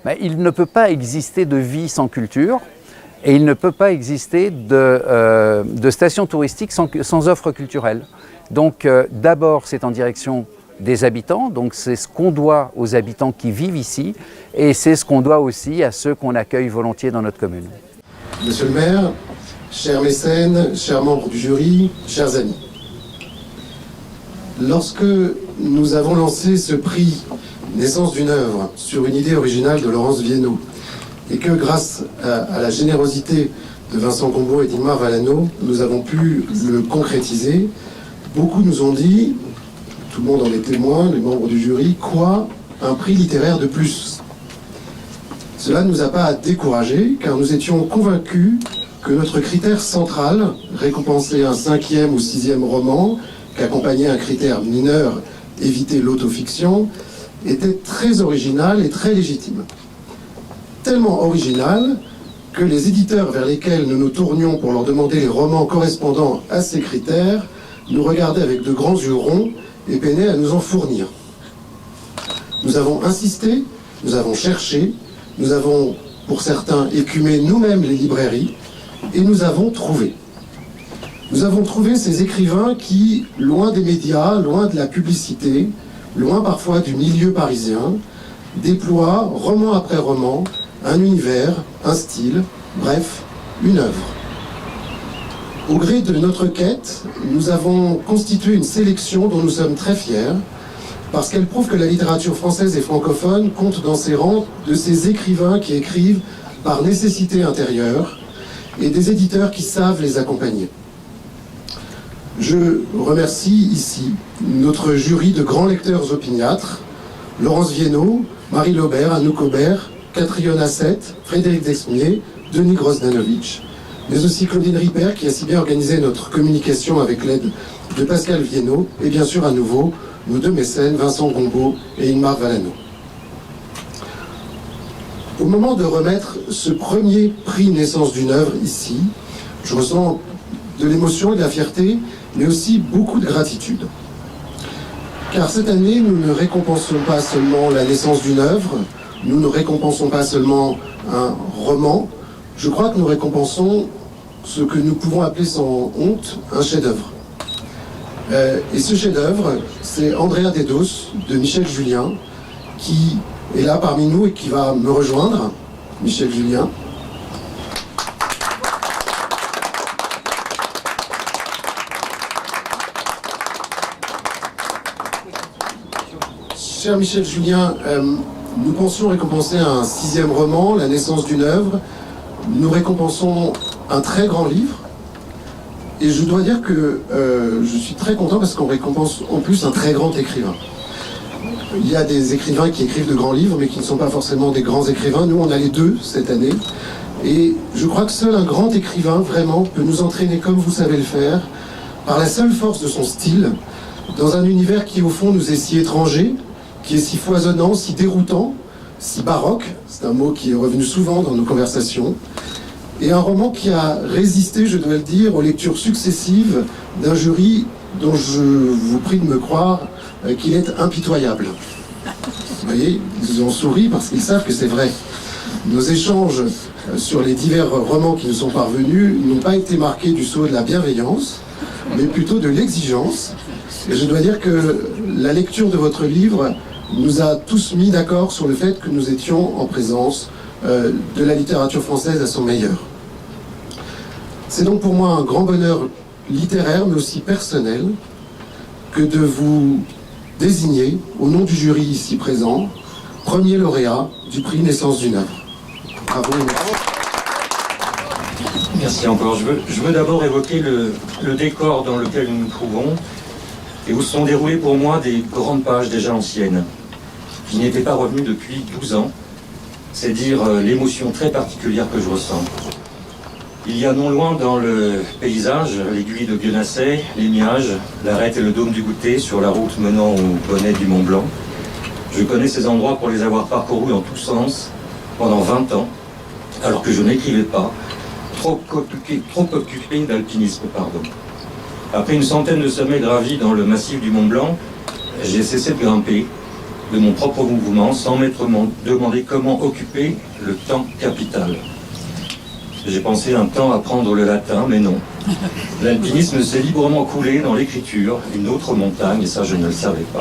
Ben, il ne peut pas exister de vie sans culture et il ne peut pas exister de station touristique sans offre culturelle. Donc d'abord c'est en direction des habitants, donc c'est ce qu'on doit aux habitants qui vivent ici et c'est ce qu'on doit aussi à ceux qu'on accueille volontiers dans notre commune. Monsieur le maire, chers mécènes, chers membres du jury, chers amis. Lorsque nous avons lancé ce prix Naissance d'une œuvre sur une idée originale de Laurence Viennot et que grâce à la générosité de Vincent Gombaud et d'Ingmar Vallano, nous avons pu le concrétiser, beaucoup nous ont dit, tout le monde en est témoin, les membres du jury, quoi, un prix littéraire de plus? Cela ne nous a pas découragés, car nous étions convaincus que notre critère central, récompenser un 5e ou 6e roman, qu'accompagnait un critère mineur, éviter l'autofiction, était très original et très légitime. Tellement original que les éditeurs vers lesquels nous nous tournions pour leur demander les romans correspondant à ces critères nous regardaient avec de grands yeux ronds et peinaient à nous en fournir. Nous avons insisté, nous avons cherché, nous avons, pour certains, écumé nous-mêmes les librairies et nous avons trouvé. Nous avons trouvé ces écrivains qui, loin des médias, loin de la publicité, loin parfois du milieu parisien, déploient, roman après roman, un univers, un style, bref, une œuvre. Au gré de notre quête, nous avons constitué une sélection dont nous sommes très fiers, parce qu'elle prouve que la littérature française et francophone compte dans ses rangs de ces écrivains qui écrivent par nécessité intérieure et des éditeurs qui savent les accompagner. Je remercie ici notre jury de grands lecteurs opiniâtres, Laurence Viennot, Marie Laubert, Anouk Aubert, Catherine Assette, Frédéric Desmier, Denis Grosdanovic, mais aussi Claudine Ripper qui a si bien organisé notre communication avec l'aide de Pascal Viennot et bien sûr à nouveau nos deux mécènes, Vincent Gombaud et Ingmar Vallano. Au moment de remettre ce premier prix Naissance d'une œuvre ici, je ressens de l'émotion et de la fierté, mais aussi beaucoup de gratitude. Car cette année, nous ne récompensons pas seulement la naissance d'une œuvre, nous ne récompensons pas seulement un roman, je crois que nous récompensons ce que nous pouvons appeler sans honte un chef-d'œuvre. Et ce chef-d'œuvre, c'est Andrea Dedos de Michel Julien, qui est là parmi nous et qui va me rejoindre. Michel Julien. Cher Michel Julien, nous pensions récompenser un 6e roman, La naissance d'une œuvre. Nous récompensons un très grand livre. Et je dois dire que je suis très content parce qu'on récompense en plus un très grand écrivain. Il y a des écrivains qui écrivent de grands livres, mais qui ne sont pas forcément des grands écrivains. Nous, on a les deux cette année. Et je crois que seul un grand écrivain, vraiment, peut nous entraîner comme vous savez le faire, par la seule force de son style, dans un univers qui, au fond, nous est si étranger, qui est si foisonnant, si déroutant, si baroque, c'est un mot qui est revenu souvent dans nos conversations, et un roman qui a résisté, je dois le dire, aux lectures successives d'un jury dont je vous prie de me croire qu'il est impitoyable. Vous voyez, ils ont souri parce qu'ils savent que c'est vrai. Nos échanges sur les divers romans qui nous sont parvenus n'ont pas été marqués du sceau de la bienveillance, mais plutôt de l'exigence. Et je dois dire que la lecture de votre livre nous a tous mis d'accord sur le fait que nous étions en présence de la littérature française à son meilleur. C'est donc pour moi un grand bonheur littéraire, mais aussi personnel, que de vous désigner, au nom du jury ici présent, premier lauréat du prix Naissance d'une œuvre. Bravo et merci. Merci encore. Je veux d'abord évoquer le décor dans lequel nous nous trouvons et où sont déroulées pour moi des grandes pages déjà anciennes. Je n'y étais pas revenu depuis 12 ans. C'est dire l'émotion très particulière que je ressens. Il y a non loin dans le paysage, l'aiguille de Guenasset, les Miages, l'arête et le dôme du Goûter sur la route menant au bonnet du Mont Blanc. Je connais ces endroits pour les avoir parcourus en tous sens pendant 20 ans, alors que je n'écrivais pas, trop occupé d'alpinisme, pardon. Après une centaine de sommets gravis dans le massif du Mont Blanc, j'ai cessé de grimper de mon propre mouvement sans m'être demandé comment occuper le temps capital. J'ai pensé un temps apprendre le latin, mais non. L'alpinisme s'est librement coulé dans l'écriture, une autre montagne, et ça je ne le savais pas.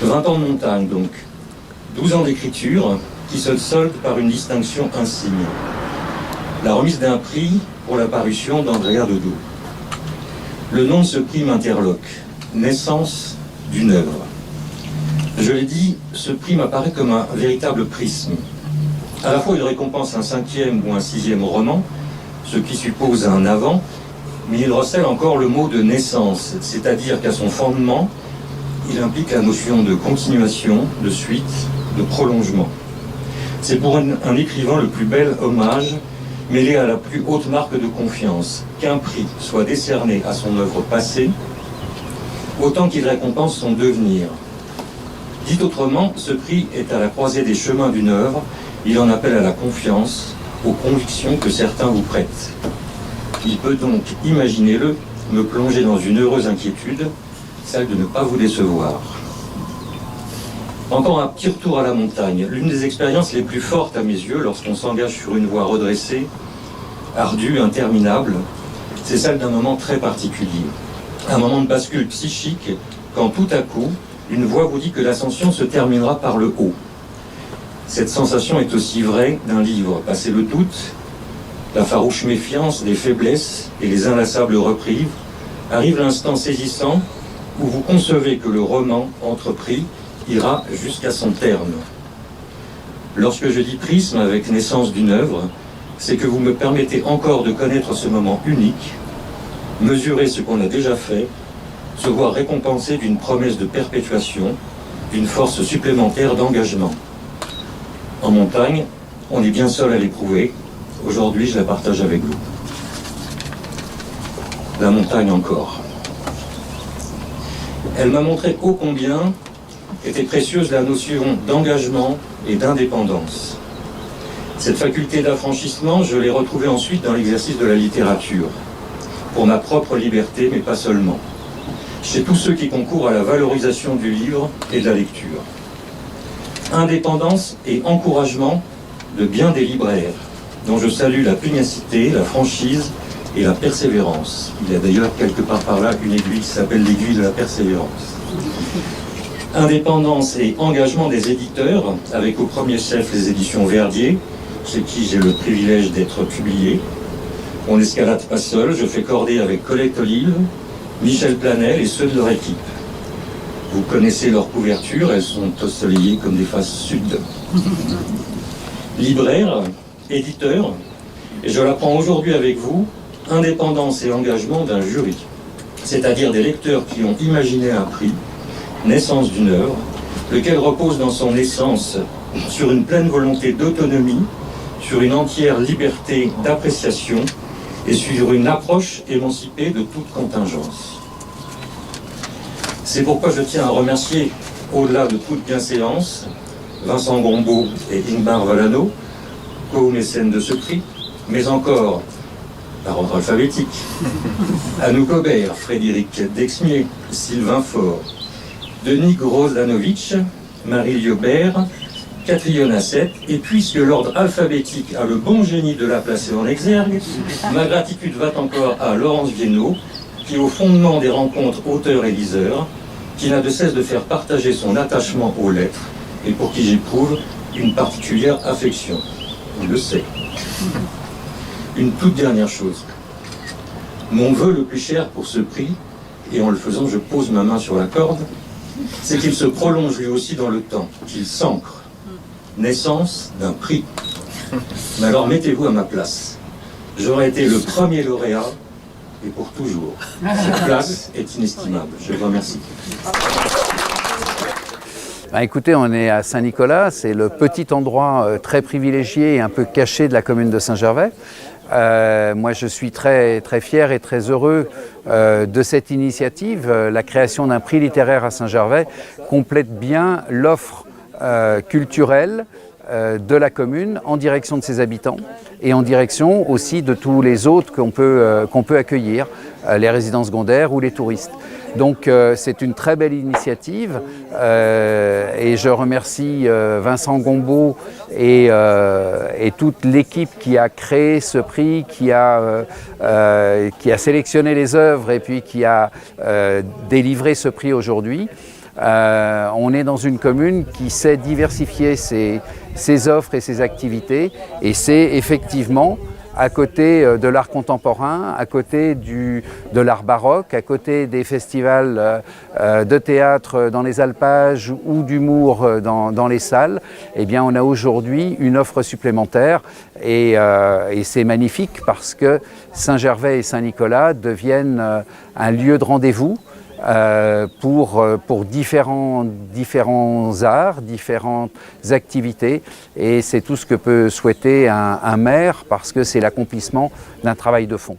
20 ans de montagne donc, 12 ans d'écriture qui se soldent par une distinction insigne. La remise d'un prix pour la parution d'Andrea Dodo. Le nom de ce prix m'interloque, naissance d'une œuvre. Je l'ai dit, ce prix m'apparaît comme un véritable prisme. À la fois, il récompense un 5e ou un 6e roman, ce qui suppose un avant, mais il recèle encore le mot de naissance, c'est-à-dire qu'à son fondement, il implique la notion de continuation, de suite, de prolongement. C'est pour un écrivain le plus bel hommage, mêlé à la plus haute marque de confiance, qu'un prix soit décerné à son œuvre passée, autant qu'il récompense son devenir. Dit autrement, ce prix est à la croisée des chemins d'une œuvre. Il en appelle à la confiance, aux convictions que certains vous prêtent. Il peut donc, imaginez-le, me plonger dans une heureuse inquiétude, celle de ne pas vous décevoir. Encore un petit retour à la montagne, l'une des expériences les plus fortes à mes yeux lorsqu'on s'engage sur une voie redressée, ardue, interminable, c'est celle d'un moment très particulier. Un moment de bascule psychique, quand tout à coup, une voix vous dit que l'ascension se terminera par le haut. Cette sensation est aussi vraie d'un livre. Passé le doute, la farouche méfiance, les faiblesses et les inlassables reprises, arrive l'instant saisissant où vous concevez que le roman entrepris ira jusqu'à son terme. Lorsque je dis prisme avec naissance d'une œuvre, c'est que vous me permettez encore de connaître ce moment unique, mesurer ce qu'on a déjà fait, se voir récompensé d'une promesse de perpétuation, d'une force supplémentaire d'engagement. En montagne, on est bien seul à l'éprouver. Aujourd'hui, je la partage avec vous. La montagne encore. Elle m'a montré ô combien était précieuse la notion d'engagement et d'indépendance. Cette faculté d'affranchissement, je l'ai retrouvée ensuite dans l'exercice de la littérature, pour ma propre liberté, mais pas seulement, chez tous ceux qui concourent à la valorisation du livre et de la lecture. Indépendance et encouragement de bien des libraires, dont je salue la pugnacité, la franchise et la persévérance. Il y a d'ailleurs quelque part par là une aiguille qui s'appelle l'aiguille de la persévérance. Indépendance et engagement des éditeurs, avec au premier chef les éditions Verdier, chez qui j'ai le privilège d'être publié. On n'escalade pas seul, je fais cordée avec Colette Olive, Michel Planel et ceux de leur équipe. Vous connaissez leurs couvertures, elles sont ensoleillées comme des faces sud. Libraire, éditeur, et je l'apprends aujourd'hui avec vous, indépendance et engagement d'un jury, c'est-à-dire des lecteurs qui ont imaginé un prix, naissance d'une œuvre, lequel repose dans son essence sur une pleine volonté d'autonomie, sur une entière liberté d'appréciation et sur une approche émancipée de toute contingence. C'est pourquoi je tiens à remercier, au-delà de toute bienséance, Vincent Gombaud et Ingmar Vallano, co-mécènes de ce prix, mais encore, par ordre alphabétique, Anouk Aubert, Frédéric Dexmier, Sylvain Faure, Denis Grozanovic, Marie Liobert, Catherine Asset, et puisque l'ordre alphabétique a le bon génie de la placer en exergue, ma gratitude va encore à Laurence Viennot, qui est au fondement des rencontres auteurs et liseurs, qui n'a de cesse de faire partager son attachement aux lettres, et pour qui j'éprouve une particulière affection. On le sait. Une toute dernière chose. Mon vœu le plus cher pour ce prix, et en le faisant je pose ma main sur la corde, c'est qu'il se prolonge lui aussi dans le temps, qu'il s'ancre. Naissance d'un prix. Mais alors mettez-vous à ma place. J'aurais été le premier lauréat, et pour toujours. Cette place est inestimable. Je vous remercie. Écoutez, on est à Saint-Nicolas, c'est le petit endroit très privilégié et un peu caché de la commune de Saint-Gervais. Moi, je suis très fier et très heureux de cette initiative. La création d'un prix littéraire à Saint-Gervais complète bien l'offre culturelle de la commune en direction de ses habitants et en direction aussi de tous les autres qu'on peut accueillir, les résidences secondaires ou les touristes. Donc c'est une très belle initiative et je remercie Vincent Gombaud et toute l'équipe qui a créé ce prix, qui a sélectionné les œuvres et puis qui a délivré ce prix aujourd'hui. On est dans une commune qui sait diversifier ses offres et ses activités, et c'est effectivement à côté de l'art contemporain, à côté de l'art baroque, à côté des festivals de théâtre dans les alpages ou d'humour dans les salles, eh bien on a aujourd'hui une offre supplémentaire et c'est magnifique parce que Saint-Gervais et Saint-Nicolas deviennent un lieu de rendez-vous pour différents arts, différentes activités, et c'est tout ce que peut souhaiter un maire parce que c'est l'accomplissement d'un travail de fond.